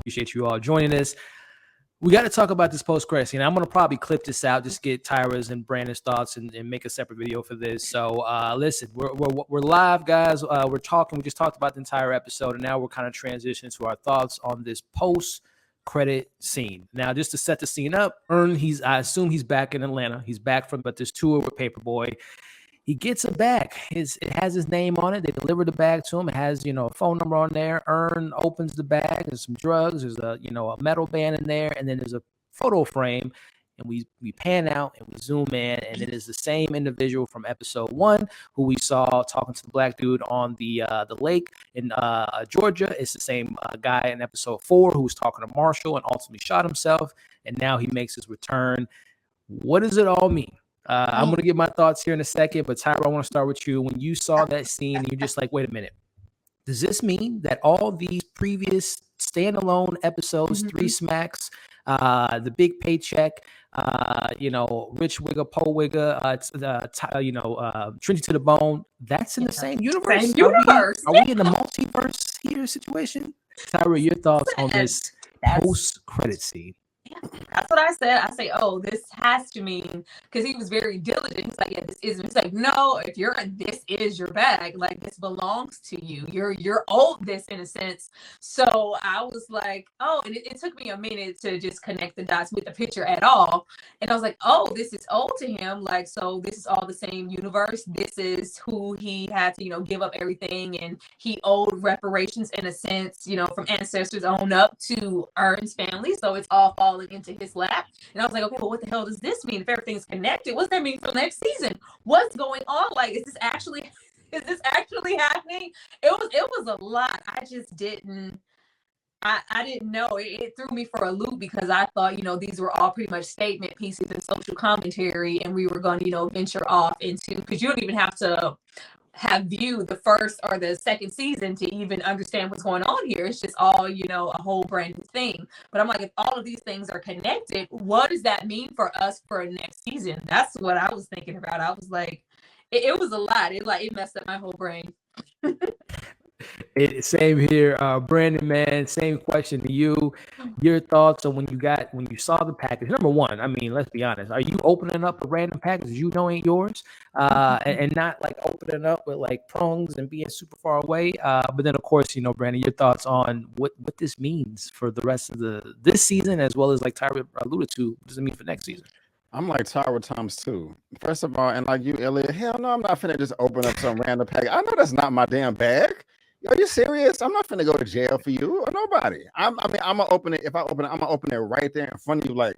Appreciate you all joining us. We got to talk about this post-credit scene. I'm going to probably clip this out, just get Tyra's and Brandon's thoughts and make a separate video for this. So listen, we're live, guys. We're talking. We just talked about the entire episode, and now we're kind of transitioning to our thoughts on this post-credit scene. Now, just to set the scene up, I assume he's back in Atlanta. He's back from this tour with Paperboy. He gets a bag. It has his name on it. They deliver the bag to him. It has, a phone number on there. Earn opens the bag. There's some drugs. There's a metal band in there. And then there's a photo frame. And we pan out and we zoom in. And it is the same individual from episode 1 who we saw talking to the black dude on the lake in Georgia. It's the same guy in episode 4 who was talking to Marshall and ultimately shot himself. And now he makes his return. What does it all mean? I'm going to give my thoughts here in a second, but Tyra, I want to start with you. When you saw that scene, and you're just like, wait a minute. Does this mean that all these previous standalone episodes, Three Smacks, the Big Paycheck, Rich Wigger, Poe Wigger, Trinity to the Bone, that's in the same universe? Same universe. Are we in the multiverse here situation? Tyra, your thoughts on this post-credit scene? That's what I said. I say, oh, this has to mean, because he was very diligent. He's like, yeah, this isn't. He's like, no, this is your bag. Like, this belongs to you. You're owed this in a sense. So I was like, oh, and it took me a minute to just connect the dots with the picture at all. And I was like, oh, this is owed to him. Like, so this is all the same universe. This is who he had to, give up everything. And he owed reparations in a sense, from ancestors on up to Ern's family. So it's all falling into his lap. And I was like, okay, well, what the hell does this mean? If everything's connected, what's that mean for next season? What's going on? Like, is this actually happening? It was a lot. I just didn't know. It threw me for a loop because I thought, these were all pretty much statement pieces and social commentary, and we were going to, venture off into, because you don't even have to have viewed the first or the second season to even understand what's going on here. It's just all, a whole brand new thing. But I'm like, if all of these things are connected, what does that mean for us for next season? That's what I was thinking about. I was like, it was a lot. It messed up my whole brain. Same here, Brandon, man. Same question to you. Your thoughts on when you saw the package. Number one, I mean, let's be honest. Are you opening up a random package you know ain't yours, and not like opening up with like prongs and being super far away? But then, of course, Brandon, your thoughts on what this means for the rest of this season, as well as like Tyra alluded to, what does it mean for next season? I'm like Tyra times 2. First of all, and like you, Elliot, hell no, I'm not finna just open up some random package. I know that's not my damn bag. Are you serious? I'm not finna go to jail for you or nobody. I'm gonna open it. If I open it, I'm gonna open it right there in front of you. Like,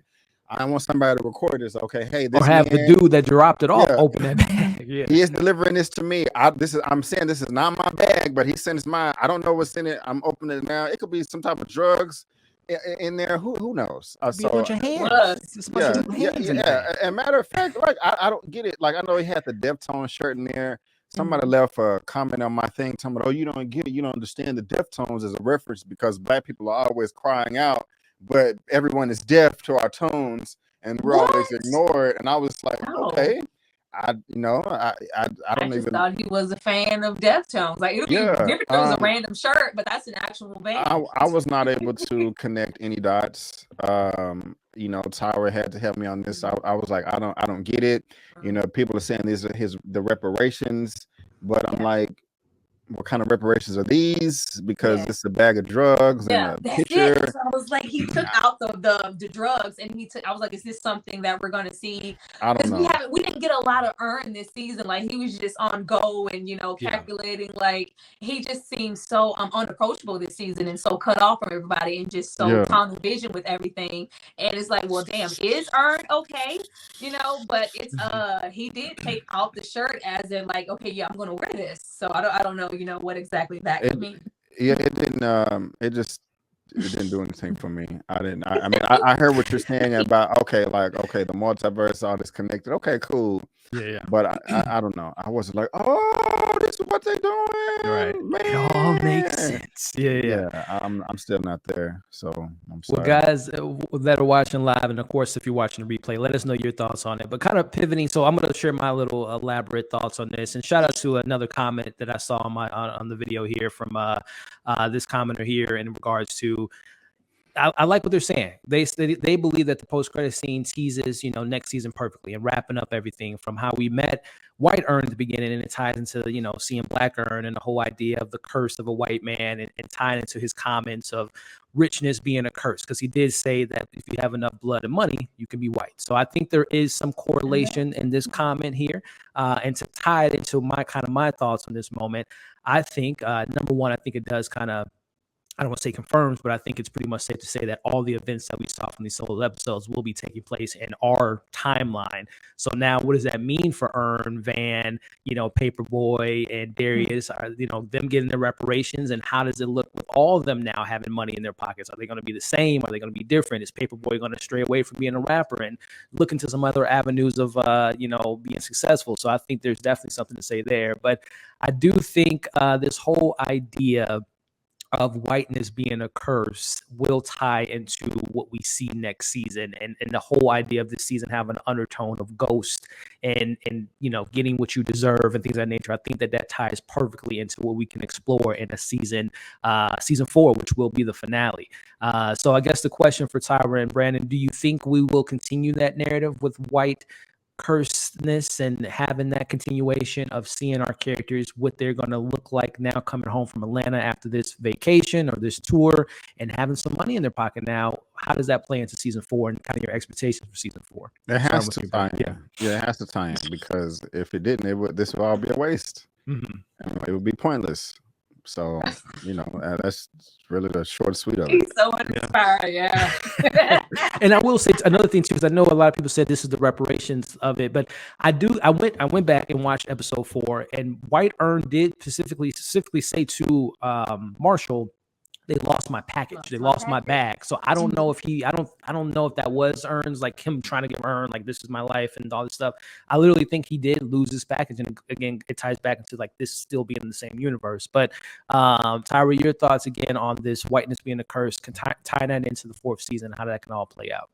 I want somebody to record this. Okay, hey, this or have the dude that dropped it off open that bag. Yeah. He is delivering this to me. I'm saying this is not my bag, but he sends mine. I don't know what's in it. I'm opening it now. It could be some type of drugs in there. Who knows? Be a bunch of hands. Yeah. And matter of fact, like I don't get it. Like, I know he had the Deftones shirt in there. Somebody left a comment on my thing talking about, oh, you don't get it, you don't understand the Deftones as a reference because black people are always crying out, but everyone is deaf to our tones and we're always ignored. And I was like, okay. I don't even thought he was a fan of Deftones. Like, it would be different if it was a random shirt, but that's an actual band. I was not able to connect any dots. Tyra had to help me on this. I was like, I don't get it. People are saying these are the reparations, but I'm like, what kind of reparations are these? Because it's a bag of drugs and a picture. So I was like, he took out the drugs, and I was like, is this something that we're gonna see? I don't know. We didn't get a lot of Earn this season. Like, he was just on go and calculating. Like, he just seems so unapproachable this season and so cut off from everybody and just so tunnel vision with everything. And it's like, well, damn, is Earn okay? But it's he did take out the shirt as in like, okay, yeah, I'm gonna wear this. So I don't know. What exactly that could mean. Yeah, it didn't. It didn't do anything for me. I heard what you're saying about the multiverse, all this connected. Okay, cool. Yeah. But I don't know. I wasn't like, oh, this is what they're doing. Right. Man. It all makes sense. Yeah. I'm still not there. So I'm sorry. Well, guys that are watching live, and of course, if you're watching the replay, let us know your thoughts on it. But kind of pivoting, so I'm going to share my little elaborate thoughts on this. And shout out to another comment that I saw on the video here from this commenter here in regards to I like what they're saying. They believe that the post credit scene teases, next season perfectly and wrapping up everything from how we met White Earn at the beginning, and it ties into seeing Black Earn and the whole idea of the curse of a white man, and tying into his comments of richness being a curse, because he did say that if you have enough blood and money, you can be white. So I think there is some correlation in this comment here, and to tie it into my thoughts on this moment, I think number one, I think it does kind of, I don't want to say confirms, but I think it's pretty much safe to say that all the events that we saw from these solo episodes will be taking place in our timeline. So now what does that mean for Earn, Van, Paperboy, and Darius? Are, them getting their reparations, and how does it look with all of them now having money in their pockets? Are they going to be the same? Are they going to be different? Is Paperboy going to stray away from being a rapper and look into some other avenues of, being successful? So I think there's definitely something to say there. But I do think this whole idea of whiteness being a curse will tie into what we see next season, and the whole idea of this season having an undertone of ghost and getting what you deserve and things of that nature. I think that ties perfectly into what we can explore in a season 4, which will be the finale. So I guess the question for Tyra and Brandon: do you think we will continue that narrative with white cursedness and having that continuation of seeing our characters, what they're going to look like now coming home from Atlanta after this vacation or this tour and having some money in their pocket now? How does that play into season 4 and kind of your expectations for season 4? It has to tie in. Yeah, it has to tie in, because if it didn't, this would all be a waste. It would be pointless. So, that's really the short and sweet of it. He's so uninspired, yeah. And I will say another thing too, because I know a lot of people said this is the reparations of it, but I went back and watched episode 4, and White Earn did specifically say to Marshall, they lost my package. They lost my bag. So I don't know if I don't know if that was Earn's, like him trying to give Earn, like, this is my life and all this stuff. I literally think he did lose his package. And again, it ties back into like this still being in the same universe. But Tyra, your thoughts again on this whiteness being a curse, can tie that into the 4th season, how that can all play out.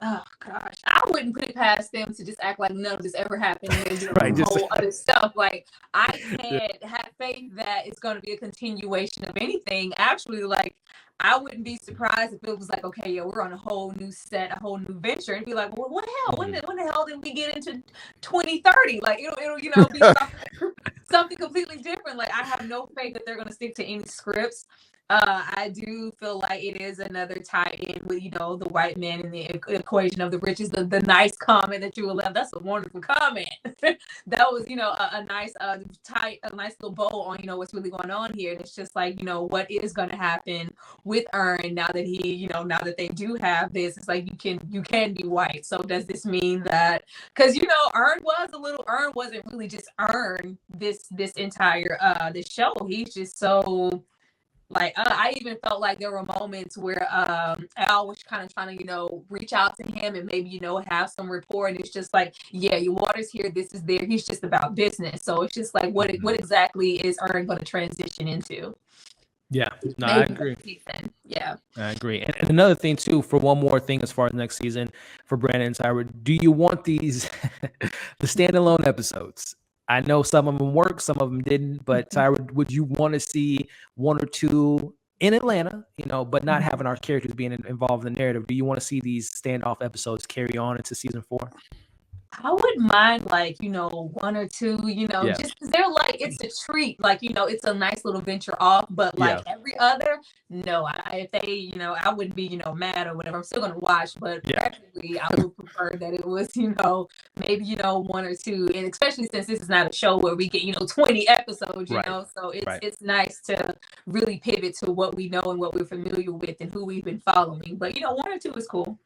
Oh gosh, I wouldn't put it past them to just act like none of this ever happened and do Right, whole other stuff. Like, I can't have faith that it's going to be a continuation of anything. Actually, like, I wouldn't be surprised if it was like, okay, yeah, we're on a whole new set, a whole new venture, and be like, well, what the hell? When the hell did we get into 2030? Like, it'll be something completely different. Like, I have no faith that they're going to stick to any scripts. I do feel like it is another tie-in with, the white man in the equation of the riches. The nice comment that you will left. That's a wonderful comment. That was, a nice a nice little bow on, what's really going on here. And it's just like, what is going to happen with Earn now that now that they do have this. It's like you can be white. So does this mean that, because Earn wasn't really just Earn this entire this show. He's just so. Like, I even felt like there were moments where Al was kind of trying to, reach out to him and maybe, have some rapport. And it's just like, yeah, your water's here. This is there. He's just about business. So it's just like, what exactly is Earn going to transition into? Yeah, no, I agree. Yeah, I agree. And another thing too, for one more thing, as far as next season for Brandon and Tyra, do you want these the standalone episodes? I know some of them work, some of them didn't, but Tyra, would you want to see 1 or 2 in Atlanta, but not having our characters being involved in the narrative? Do you want to see these standoff episodes carry on into season 4? I wouldn't mind, like, 1 or 2, just because they're like, it's a treat, like, it's a nice little venture off, but like every other, no, if they, I wouldn't be, mad or whatever. I'm still going to watch, but practically I would prefer that it was, maybe, 1 or 2, and especially since this is not a show where we get, 20 episodes, so it's nice to really pivot to what we know and what we're familiar with and who we've been following. But, 1 or 2 is cool.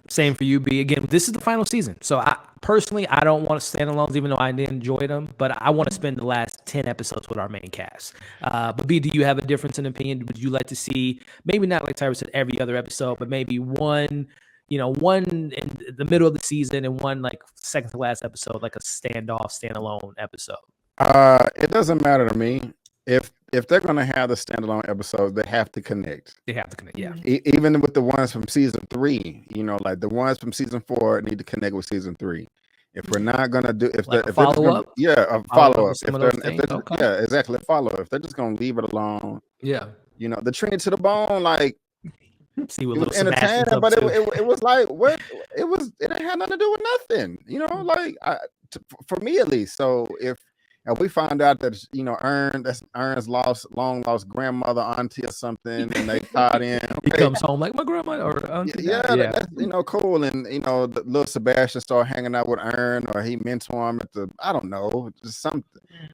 Same for you, B. Again, this is the final season. So I don't want standalones, even though I did enjoy them, but I want to spend the last 10 episodes with our main cast. But B, do you have a difference in opinion? Would you like to see, maybe not like Tyra said, every other episode, but maybe one in the middle of the season and one like second to last episode, like a standalone episode? It doesn't matter to me. If they're going to have the standalone episodes, they have to connect. They have to connect, yeah. Even with the ones from season 3, like the ones from season 4 need to connect with season 3. If we're not going to do, if follow up, a follow up. Okay. Yeah, exactly, a follow up. If they're just going to leave it alone, yeah. The train to the bone, like, See what It was little Sebastian's entertaining, up but to. it was like what it ain't had nothing to do with nothing, you know. Like for me at least. So if and we found out that that's Ern's long lost grandmother, auntie or something, and they tied in. He Okay, comes home like my grandma or auntie. yeah, Yeah. that's cool. And the little Sebastian started hanging out with Ern, or he mentor him at the I don't know, just something.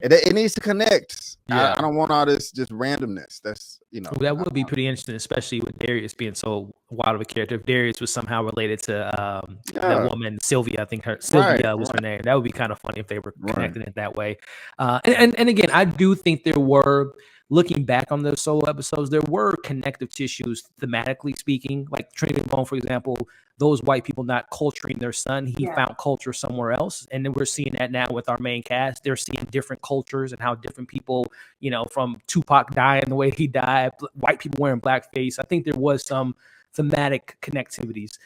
It needs to connect. Yeah. I don't want all this just randomness. That's That would be pretty interesting, especially with Darius being so wild of a character. If Darius was somehow related to that woman, Sylvia, I think Sylvia was her name. That would be kind of funny if they were connecting it that way. And again, I do think there were, looking back on those solo episodes, there were connective tissues thematically speaking, like Trinity Bone, for example. Those white people not culturing their son, he found culture somewhere else. And then we're seeing that now with our main cast. They're seeing different cultures and how different people, from Tupac dying the way he died, white people wearing blackface. I think there was some thematic connectivities.